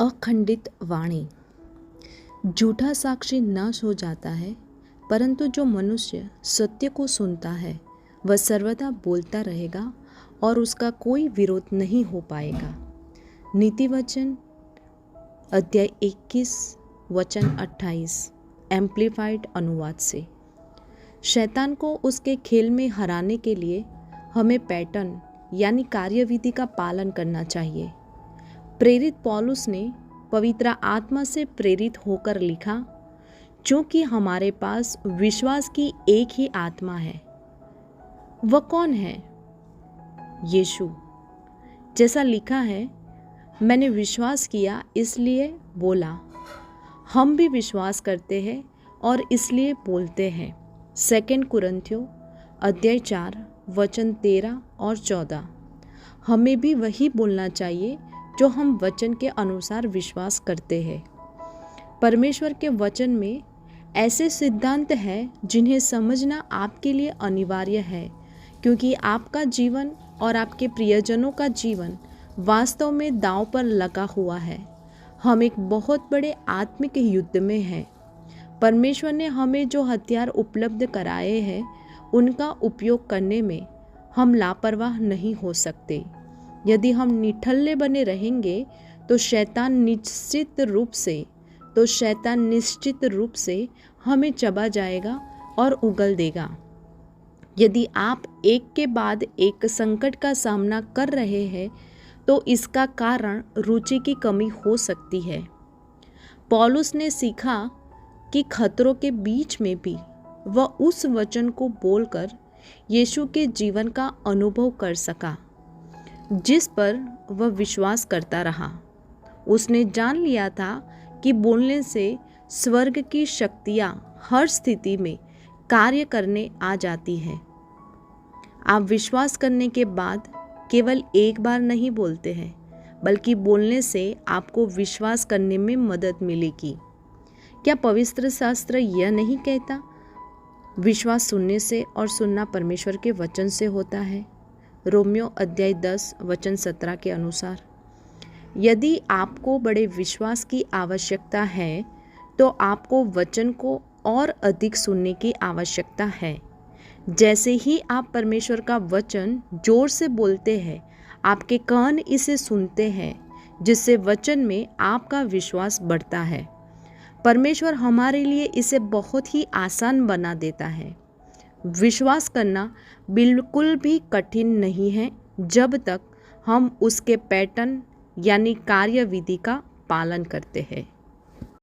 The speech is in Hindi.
अखंडित वाणी। झूठा साक्षी नाश हो जाता है, परंतु जो मनुष्य सत्य को सुनता है वह सर्वदा बोलता रहेगा और उसका कोई विरोध नहीं हो पाएगा। नीति वचन अध्याय 21 वचन 28 एम्प्लीफाइड अनुवाद से। शैतान को उसके खेल में हराने के लिए हमें पैटर्न यानी कार्यविधि का पालन करना चाहिए। प्रेरित पौलुस ने पवित्र आत्मा से प्रेरित होकर लिखा, क्योंकि हमारे पास विश्वास की एक ही आत्मा है। वह कौन है? यीशु। जैसा लिखा है, मैंने विश्वास किया इसलिए बोला। हम भी विश्वास करते हैं और इसलिए बोलते हैं। 2 कुरिन्थियों अध्याय 4 वचन 13 और 14। हमें भी वही बोलना चाहिए जो हम वचन के अनुसार विश्वास करते हैं। परमेश्वर के वचन में ऐसे सिद्धांत हैं जिन्हें समझना आपके लिए अनिवार्य है, क्योंकि आपका जीवन और आपके प्रियजनों का जीवन वास्तव में दांव पर लगा हुआ है। हम एक बहुत बड़े आत्मिक युद्ध में हैं। परमेश्वर ने हमें जो हथियार उपलब्ध कराए हैं उनका उपयोग करने में हम लापरवाह नहीं हो सकते। यदि हम निठल्ले बने रहेंगे तो शैतान निश्चित रूप से हमें चबा जाएगा और उगल देगा। यदि आप एक के बाद एक संकट का सामना कर रहे हैं तो इसका कारण रुचि की कमी हो सकती है। पौलुस ने सीखा कि खतरों के बीच में भी वह उस वचन को बोलकर यीशु के जीवन का अनुभव कर सका जिस पर वह विश्वास करता रहा। उसने जान लिया था कि बोलने से स्वर्ग की शक्तियाँ हर स्थिति में कार्य करने आ जाती हैं। आप विश्वास करने के बाद केवल एक बार नहीं बोलते हैं, बल्कि बोलने से आपको विश्वास करने में मदद मिलेगी। क्या पवित्र शास्त्र यह नहीं कहता, विश्वास सुनने से और सुनना परमेश्वर के वचन से होता है? रोमियो अध्याय 10 वचन 17 के अनुसार। यदि आपको बड़े विश्वास की आवश्यकता है तो आपको वचन को और अधिक सुनने की आवश्यकता है। जैसे ही आप परमेश्वर का वचन जोर से बोलते हैं, आपके कान इसे सुनते हैं, जिससे वचन में आपका विश्वास बढ़ता है। परमेश्वर हमारे लिए इसे बहुत ही आसान बना देता है। विश्वास करना बिल्कुल भी कठिन नहीं है जब तक हम उसके पैटर्न यानी कार्यविधि का पालन करते हैं।